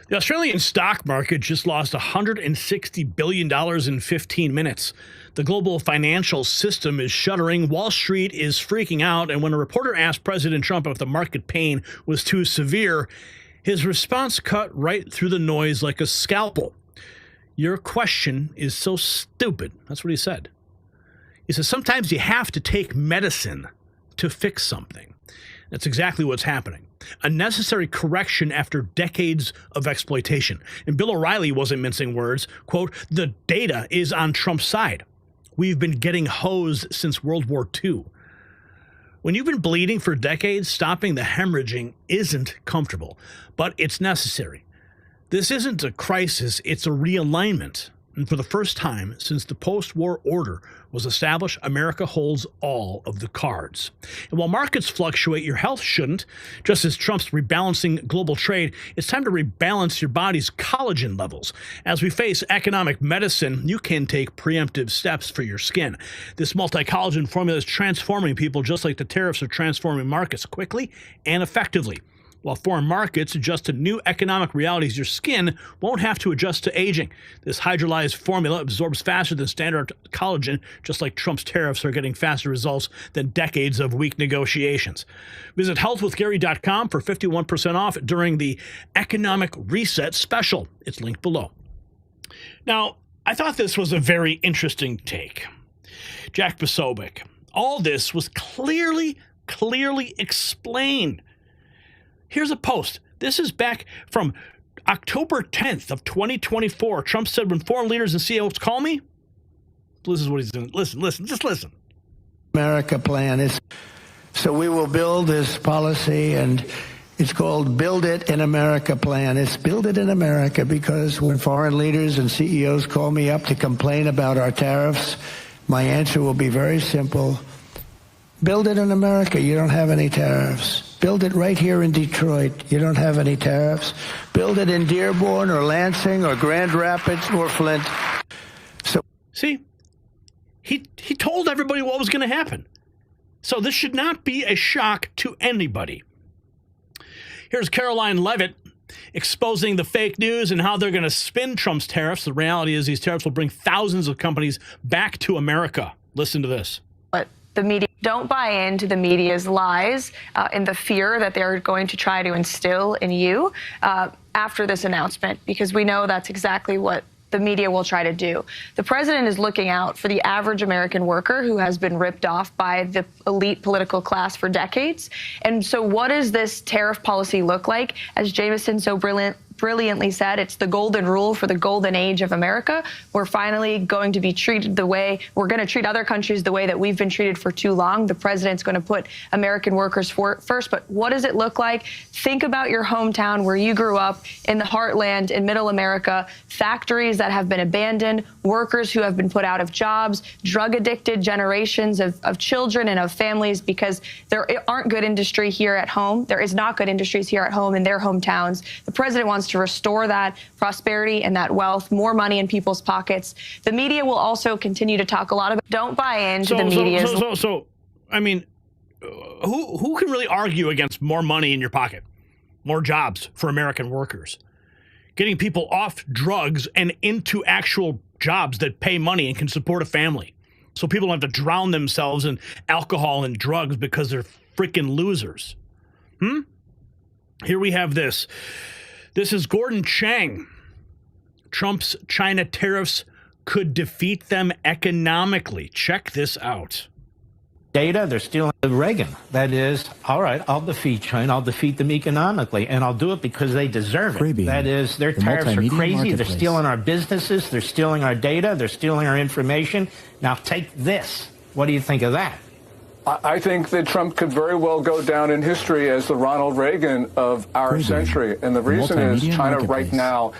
The Australian stock market just lost $160 billion in 15 minutes. The global financial system is shuddering. Wall Street is freaking out. And when a reporter asked President Trump if the market pain was too severe, his response cut right through the noise like a scalpel. Your question is so stupid. That's what he said. He says, sometimes you have to take medicine to fix something. That's exactly what's happening. A necessary correction after decades of exploitation. And Bill O'Reilly wasn't mincing words. Quote, the data is on Trump's side. We've been getting hosed since World War II. When you've been bleeding for decades, stopping the hemorrhaging isn't comfortable, but it's necessary. This isn't a crisis, it's a realignment. And for the first time since the post-war order was established, America holds all of the cards. And while markets fluctuate, your health shouldn't. Just as Trump's rebalancing global trade, it's time to rebalance your body's collagen levels. As we face economic medicine, you can take preemptive steps for your skin. This multi-collagen formula is transforming people just like the tariffs are transforming markets quickly and effectively. While foreign markets adjust to new economic realities, your skin won't have to adjust to aging. This hydrolyzed formula absorbs faster than standard collagen, just like Trump's tariffs are getting faster results than decades of weak negotiations. Visit healthwithgary.com for 51% off during the Economic Reset special. It's linked below. Now, I thought this was a very interesting take. Jack Posobiec. All this was clearly explained. Here's a post. This is back from October 10th of 2024. Trump said, when foreign leaders and CEOs call me, this is what he's doing. Listen, just listen. America plan is, so we will build this policy, and it's called Build It in America plan. It's Build It in America because when foreign leaders and CEOs call me up to complain about our tariffs, my answer will be very simple. Build it in America. You don't have any tariffs. Build it right here in Detroit. You don't have any tariffs. Build it in Dearborn or Lansing or Grand Rapids or Flint. So, see, he told everybody what was going to happen. So this should not be a shock to anybody. Here's Caroline Leavitt exposing the fake news and how they're going to spin Trump's tariffs. The reality is these tariffs will bring thousands of companies back to America. Listen to this. But the media don't buy into the media's lies and the fear that they're going to try to instill in you after this announcement, because we know that's exactly what the media will try to do. The president is looking out for the average American worker who has been ripped off by the elite political class for decades. And so what does this tariff policy look like? As Jameson so brilliantly said, it's the golden rule for the golden age of America. We're finally going to be treated the way we're going to treat other countries, the way that we've been treated for too long. The president's going to put American workers first. But what does it look like? Think about your hometown where you grew up, in the heartland, in middle America, factories that have been abandoned, workers who have been put out of jobs, drug addicted generations of children and of families, because there aren't good industry here at home. There is not good industries here at home in their hometowns. The president wants to restore that prosperity and that wealth, more money in people's pockets. The media will also continue to talk a lot about, don't buy into the media. So, I mean, who can really argue against more money in your pocket, more jobs for American workers, getting people off drugs and into actual jobs that pay money and can support a family, so people don't have to drown themselves in alcohol and drugs because they're freaking losers? Here we have this. This is Gordon Chang. Trump's China tariffs could defeat them economically. Check this out. Data, they're stealing Reagan. That is, all right, I'll defeat China. I'll defeat them economically, and I'll do it because they deserve it. Freebie. That is, their tariffs are crazy. They're stealing our businesses. They're stealing our data. They're stealing our information. Now take this. What do you think of that? I think that Trump could very well go down in history as the Ronald Reagan of our century. And the reason is China right now,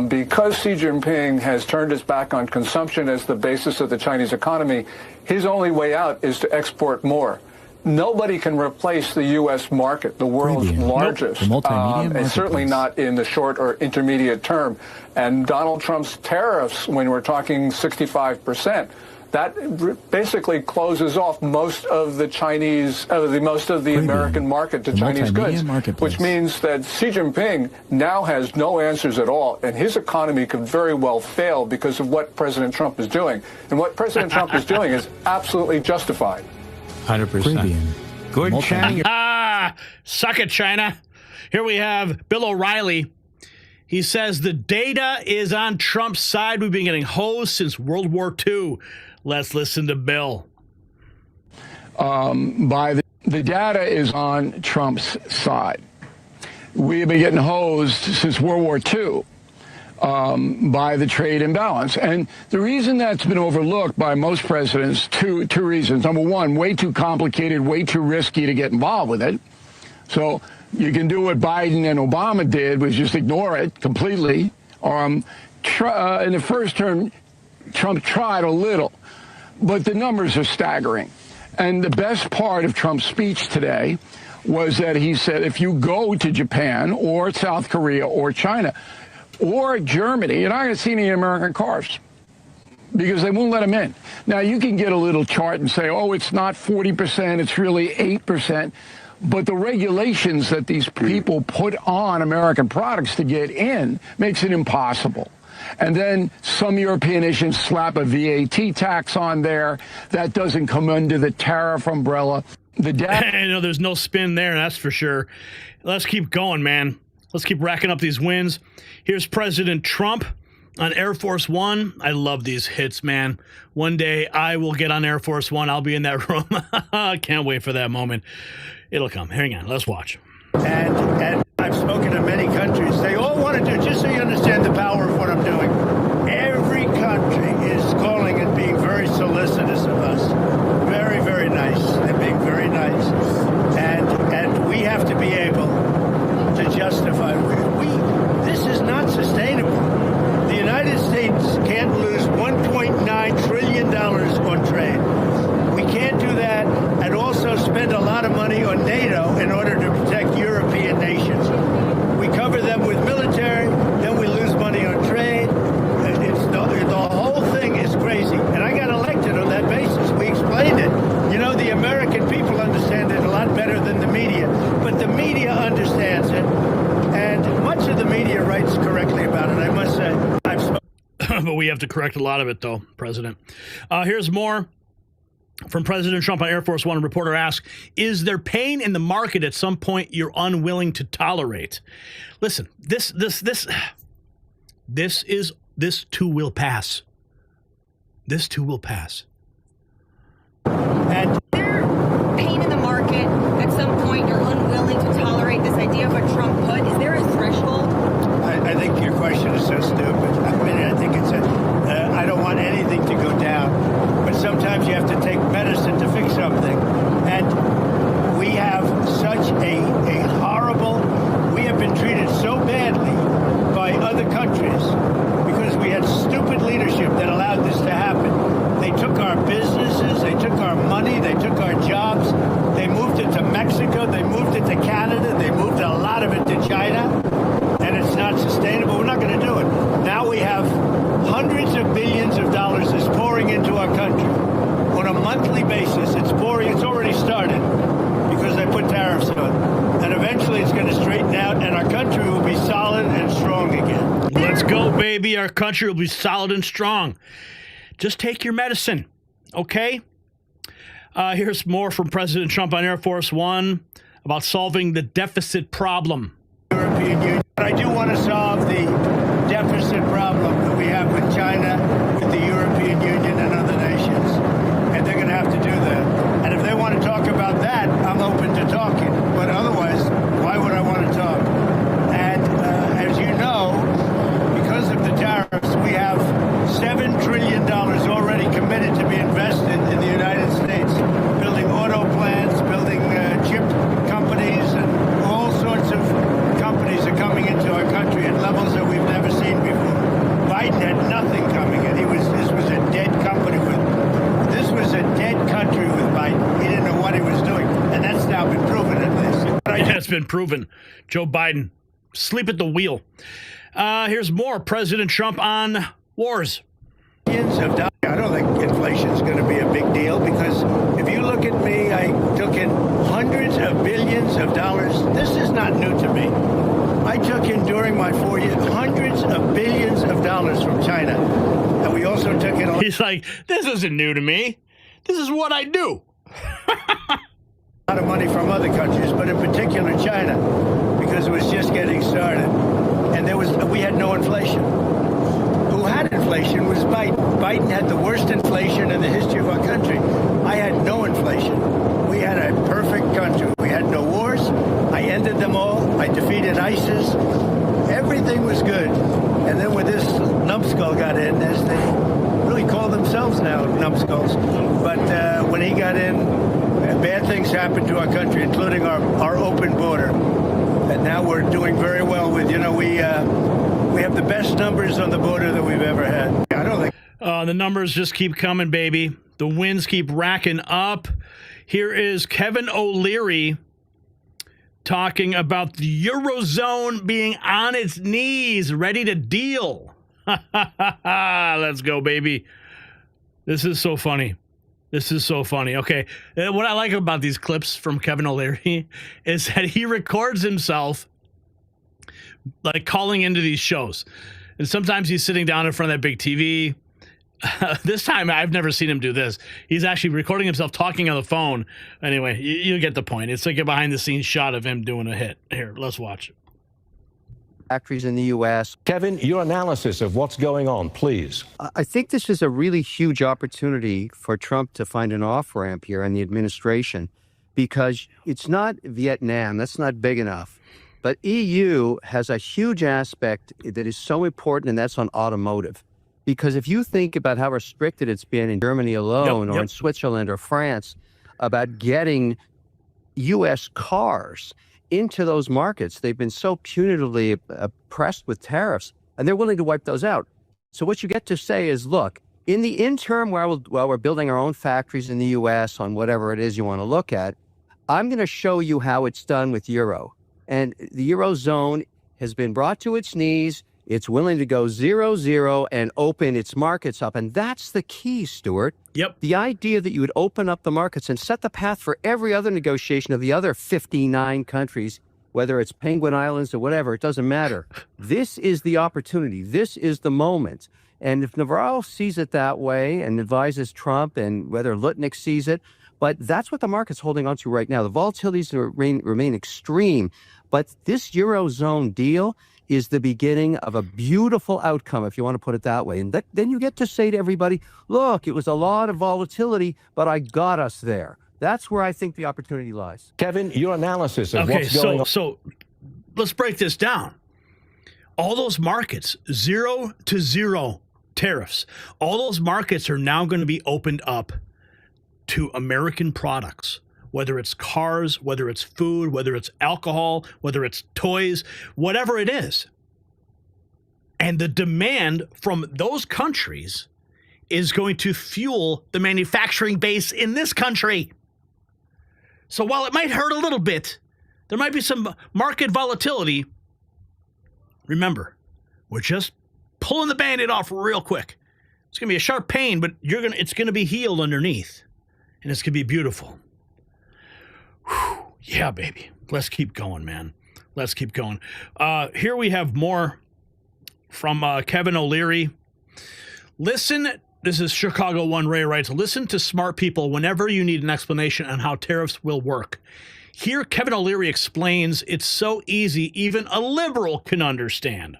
because Xi Jinping has turned his back on consumption as the basis of the Chinese economy, his only way out is to export more. Nobody can replace the U.S. market, the world's largest, and certainly not in the short or intermediate term. And Donald Trump's tariffs, when we're talking 65%, that basically closes off most of the American market to Chinese goods, which means that Xi Jinping now has no answers at all, and his economy could very well fail because of what President Trump is doing. And what President Trump is doing is absolutely justified. 100%. Good, China. Suck it, China. Here we have Bill O'Reilly. He says the data is on Trump's side. We've been getting hosed since World War II. Let's listen to Bill. The data is on Trump's side. We have been getting hosed since World War II by the trade imbalance. And the reason that's been overlooked by most presidents, two reasons. Number one, way too complicated, way too risky to get involved with it. So you can do what Biden and Obama did, was just ignore it completely. In the first term, Trump tried a little, but the numbers are staggering. And the best part of Trump's speech today was that he said, if you go to Japan or South Korea or China or Germany, you're not going to see any American cars because they won't let them in. Now, you can get a little chart and say, oh, it's not 40%, it's really 8%. But the regulations that these people put on American products to get in makes it impossible. And then some European nations slap a VAT tax on there. That doesn't come under the tariff umbrella. There's no spin there, that's for sure. Let's keep going, man. Let's keep racking up these wins. Here's President Trump on Air Force One. I love these hits, man. One day I will get on Air Force One. I'll be in that room. I can't wait for that moment. It'll come. Hang on. Let's watch. And I've spoken to many countries. They all want to do, just so you understand the power of what I'm doing, every country is calling and being very solicitous of us. Very, very nice. They're being very nice. And we have to be able to justify. This is not sustainable. The United States can't lose $1.9 trillion on trade. We can't do that and also spend a lot of money on NATO in order to protect European nations. We cover them with military, then we lose money on trade. The whole thing is crazy. And I got elected on that basis. We explained it. You know, the American people understand it a lot better than the media. But the media understands it. And much of the media writes correctly about it, I must say. But we have to correct a lot of it, though, President. Here's more from President Trump on Air Force One. A reporter asks, is there pain in the market at some point you're unwilling to tolerate? Listen, this too will pass. This too will pass. And is there pain in the market at some point you're unwilling to tolerate this idea of what Trump put? Is there a threshold? I think your question is so stupid. I think it's I don't want anything to go down. But sometimes you have to take medicine to fix something. And we have such a horrible, we have been treated so badly by other countries because we had stupid leadership that allowed this to happen. They took our businesses, they took our money, they took our jobs, they moved it to Mexico, they moved it to Canada, they moved a lot of it to China, and it's not sustainable. We're not going to do it. Now we have hundreds of billions of dollars is pouring into our country on a monthly basis. It's pouring. It's already started because they put tariffs on. And eventually it's going to straighten out and our country will be solid and strong again. Let's go, baby. Our country will be solid and strong. Just take your medicine, okay? Here's more from President Trump on Air Force One about solving the deficit problem. European Union. But I do want to solve the deficit problem that we have with China, with the European Union and other nations. And they're going to have to do that. And if they want to talk about that, I'm open to talking. But otherwise, why would I want to talk? And as you know, because of the tariffs, we have $7 trillion already committed to be invested in the United States, building auto plants, building chip companies, and all sorts of companies are coming into our country at levels that we've never seen before. Biden had nothing coming in. This was a dead country with Biden. He didn't know what he was doing, and that's now been proven at least. Yeah, it's been proven. Joe Biden, sleep at the wheel. Here's more President Trump on wars. Billions of dollars. I don't think inflation is going to be a big deal because if you look at me, I took in hundreds of billions of dollars. This is not new to me. I took in during my 4 years hundreds of billions of dollars from China. And we also took in... He's like, this isn't new to me. This is what I do. a lot of money from other countries, but in particular China, because it was just getting started. And we had no inflation. Who had inflation was Biden. Biden had the worst inflation in the history of our country. I had no inflation. We had a perfect country. We had no wars. I ended them all. I defeated ISIS. Everything was good. And then when this numbskull got in, as they really call themselves now, numbskulls, but when he got in, bad things happened to our country, including our open border. And now we're doing very well with, we have the best numbers on the border that we've ever had. I don't think... the numbers just keep coming, baby. The wins keep racking up. Here is Kevin O'Leary talking about the Eurozone being on its knees, ready to deal. Let's go, baby. This is so funny. This is so funny. Okay, what I like about these clips from Kevin O'Leary is that he records himself like calling into these shows. And sometimes he's sitting down in front of that big TV. This time, I've never seen him do this. He's actually recording himself talking on the phone. Anyway, you get the point. It's like a behind-the-scenes shot of him doing a hit. Here, let's watch it. Factories in the U.S. Kevin, your analysis of what's going on, please. I think this is a really huge opportunity for Trump to find an off-ramp here in the administration because it's not Vietnam. That's not big enough. But EU has a huge aspect that is so important, and that's on automotive. Because if you think about how restricted it's been in Germany alone or in Switzerland or France about getting U.S. cars into those markets, they've been so punitively oppressed with tariffs, and they're willing to wipe those out. So what you get to say is, look, in the interim, while we're building our own factories in the U.S. on whatever it is you want to look at, I'm going to show you how it's done with Euro. And the Eurozone has been brought to its knees. It's willing to go 0-0 and open its markets up. And that's the key, Stuart. Yep. The idea that you would open up the markets and set the path for every other negotiation of the other 59 countries, whether it's Penguin Islands or whatever, it doesn't matter. This is the opportunity. This is the moment. And if Navarro sees it that way and advises Trump, and whether Lutnick sees it, but that's what the market's holding on to right now. The volatilities remain extreme. But this Eurozone deal is the beginning of a beautiful outcome, if you want to put it that way. And then you get to say to everybody, look, it was a lot of volatility, but I got us there. That's where I think the opportunity lies. Kevin, your analysis of what's going on. So let's break this down. All those markets, 0-0 tariffs, all those markets are now going to be opened up to American products. Whether it's cars, whether it's food, whether it's alcohol, whether it's toys, whatever it is. And the demand from those countries is going to fuel the manufacturing base in this country. So while it might hurt a little bit, there might be some market volatility. Remember, we're just pulling the Band-Aid off real quick. It's going to be a sharp pain, but it's going to be healed underneath. And it's going to be beautiful. Yeah, baby. Let's keep going, man. Let's keep going. Here we have more from Kevin O'Leary. Listen, this is Chicago One Ray writes, listen to smart people whenever you need an explanation on how tariffs will work. Here, Kevin O'Leary explains it's so easy, even a liberal can understand.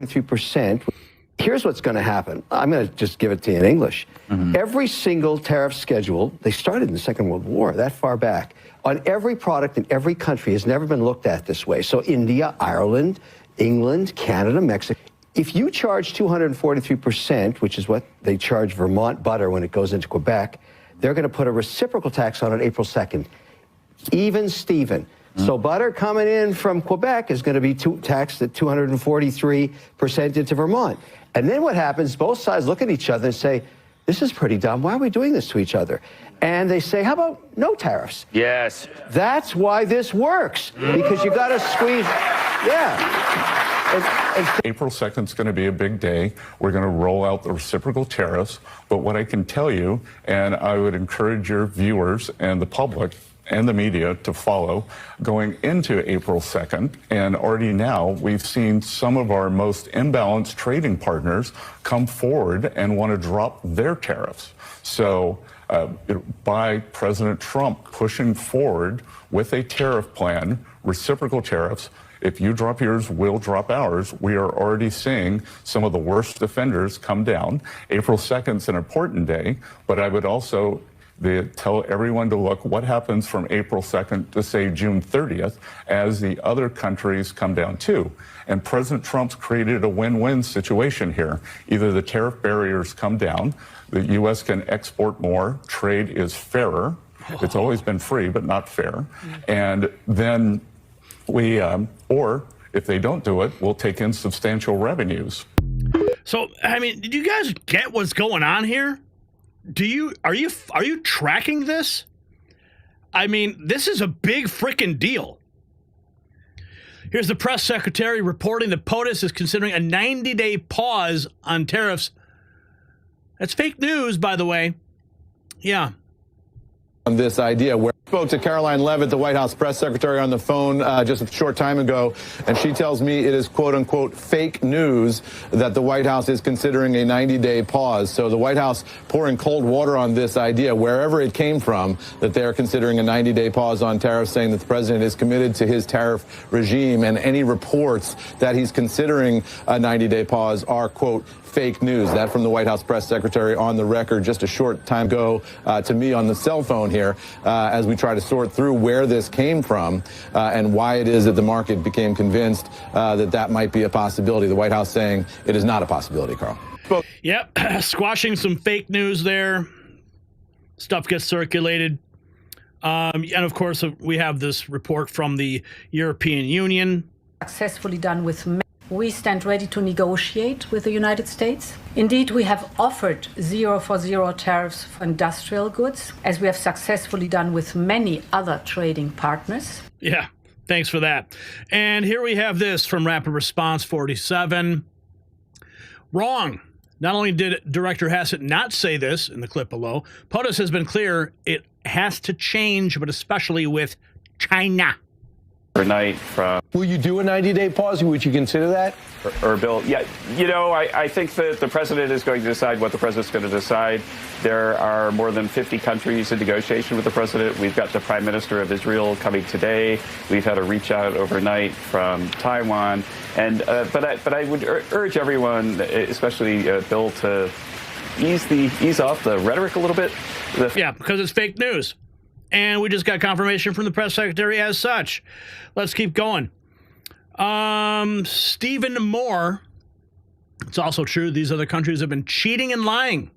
3%. Here's what's going to happen. I'm going to just give it to you in English. Every single tariff schedule, they started in the Second World War, that far back, on every product in every country has never been looked at this way. So India, Ireland, England, Canada, Mexico. If you charge 243%, which is what they charge Vermont butter when it goes into Quebec, they're going to put a reciprocal tax on it April 2nd. Even Steven. So butter coming in from Quebec is going to be taxed at 243% into Vermont. And then what happens, both sides look at each other and say, this is pretty dumb. Why are we doing this to each other? And they say, how about no tariffs? Yes. That's why this works, because you got to squeeze. Yeah. April 2nd is going to be a big day. We're going to roll out the reciprocal tariffs. But what I can tell you, and I would encourage your viewers and the public and the media to follow, going into April 2nd, and already now we've seen some of our most imbalanced trading partners come forward and want to drop their tariffs. So by President Trump pushing forward with a tariff plan, reciprocal tariffs, if you drop yours, we'll drop ours. We are already seeing some of the worst offenders come down. April 2nd is an important day, but I would also tell everyone to look what happens from April 2nd to, say, June 30th as the other countries come down too. And President Trump's created a win-win situation here. Either the tariff barriers come down, the U.S. can export more, trade is fairer. It's always been free, but not fair. And then we, or if they don't do it, we'll take in substantial revenues. So, I mean, did you guys get what's going on here? Are you tracking this? I mean, this is a big freaking deal. Here's the press secretary reporting that POTUS is considering a 90-day pause on tariffs. That's fake news, by the way. Yeah. On this idea, where I spoke to Caroline Leavitt, the White House press secretary, on the phone just a short time ago, and she tells me it is quote unquote fake news that the White House is considering a 90-day pause. So the White House pouring cold water on this idea, wherever it came from, that they are considering a 90-day pause on tariffs, saying that the president is committed to his tariff regime, and any reports that he's considering a 90-day pause are quote fake news. That from the White House press secretary on the record just a short time ago to me on the cell phone here as we try to sort through where this came from and why it is that the market became convinced that that might be a possibility. The White House saying it is not a possibility, Carl. Yep, squashing some fake news there. Stuff gets circulated. And of course, we have this report from the European Union. Successfully done with we stand ready to negotiate with the United States. Indeed, we have offered 0 for 0 tariffs for industrial goods, as we have successfully done with many other trading partners. Yeah, thanks for that. And here we have this from Rapid Response 47. Wrong. Not only did Director Hassett not say this in the clip below, POTUS has been clear it has to change, but especially with China. Night from. Will you do a 90-day pause? Would you consider that? Or Bill, yeah, you know, I think that the president is going to decide what the president's going to decide. There are more than 50 countries in negotiation with the president. We've got the Prime Minister of Israel coming today. We've had a reach out overnight from Taiwan. And but I would urge everyone, especially Bill, to ease off the rhetoric a little bit. Yeah, because it's fake news. And we just got confirmation from the press secretary as such. Let's keep going. Stephen Moore. It's also true these other countries have been cheating and lying.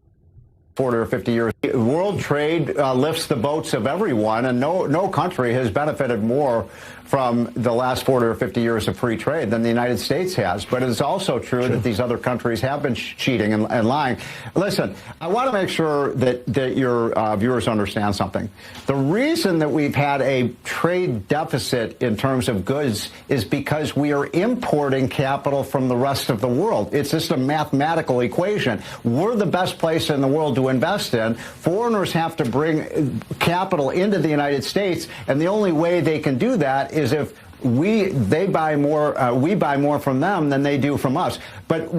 40 or 50 years. World trade lifts the boats of everyone, and no country has benefited more from the last 40 or 50 years of free trade than the United States has. But it's also true that these other countries have been cheating and lying. Listen, I want to make sure that your viewers understand something. The reason that we've had a trade deficit in terms of goods is because we are importing capital from the rest of the world. It's just a mathematical equation. We're the best place in the world to invest in. Foreigners have to bring capital into the United States, and the only way they can do that is if we buy more from them than they do from us. But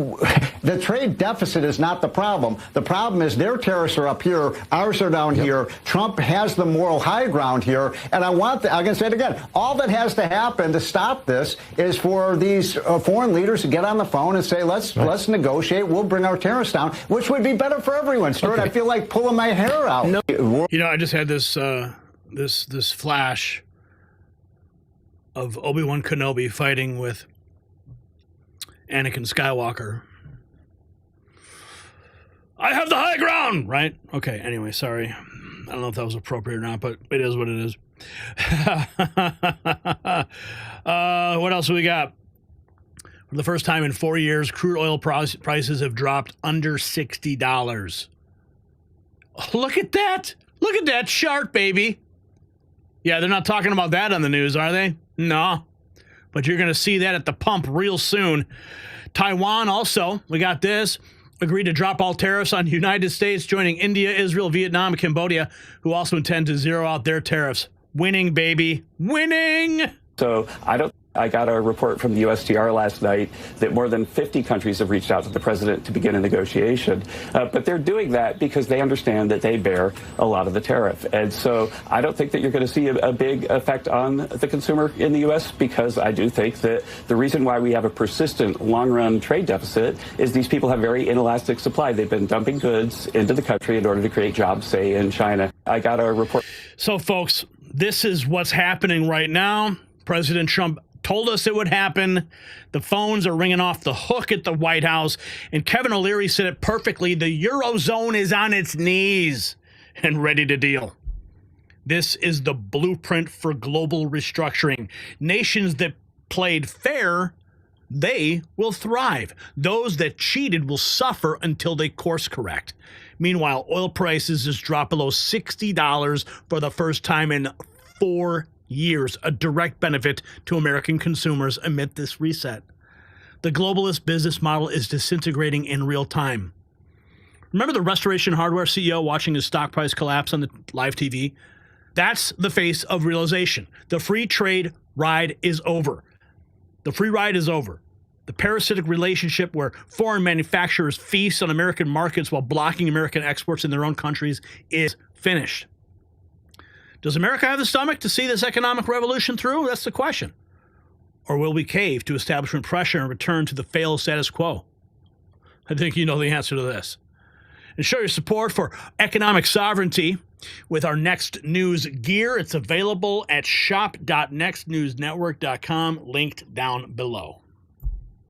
the trade deficit is not the problem. The problem is their tariffs are up here, ours are down here. Trump has the moral high ground here, and I'm going to say it again. All that has to happen to stop this is for these foreign leaders to get on the phone and say, let's negotiate. We'll bring our tariffs down, which would be better for everyone. Stuart, I feel like pulling my hair out. No. You know, I just had this this flash of Obi-Wan Kenobi fighting with Anakin Skywalker. I have the high ground, right? Okay, anyway, sorry. I don't know if that was appropriate or not, but it is what it is. What else do we got? For the first time in 4 years, crude oil prices have dropped under $60. Look at that. Look at that chart, baby. Yeah, they're not talking about that on the news, are they? No. But you're going to see that at the pump real soon. Taiwan also, we got this, agreed to drop all tariffs on the United States, joining India, Israel, Vietnam, and Cambodia, who also intend to zero out their tariffs. Winning, baby. Winning! So I got a report from the USTR last night that more than 50 countries have reached out to the president to begin a negotiation. But they're doing that because they understand that they bear a lot of the tariff. And so I don't think that you're going to see a big effect on the consumer in the U.S. because I do think that the reason why we have a persistent long-run trade deficit is these people have very inelastic supply. They've been dumping goods into the country in order to create jobs, say, in China. I got a report. So, folks, this is what's happening right now. President Trump told us it would happen. The phones are ringing off the hook at the White House. And Kevin O'Leary said it perfectly. The Eurozone is on its knees and ready to deal. This is the blueprint for global restructuring. Nations that played fair, they will thrive. Those that cheated will suffer until they course correct. Meanwhile, oil prices just dropped below $60 for the first time in 4 years, a direct benefit to American consumers amid this reset. The globalist business model is disintegrating in real time. Remember the Restoration Hardware CEO watching his stock price collapse on the live TV? That's the face of realization. The free trade ride is over. The free ride is over. The parasitic relationship where foreign manufacturers feast on American markets while blocking American exports in their own countries is finished. Does America have the stomach to see this economic revolution through? That's the question. Or will we cave to establishment pressure and return to the failed status quo? I think you know the answer to this. And show your support for economic sovereignty with our Next News gear. It's available at shop.nextnewsnetwork.com, linked down below.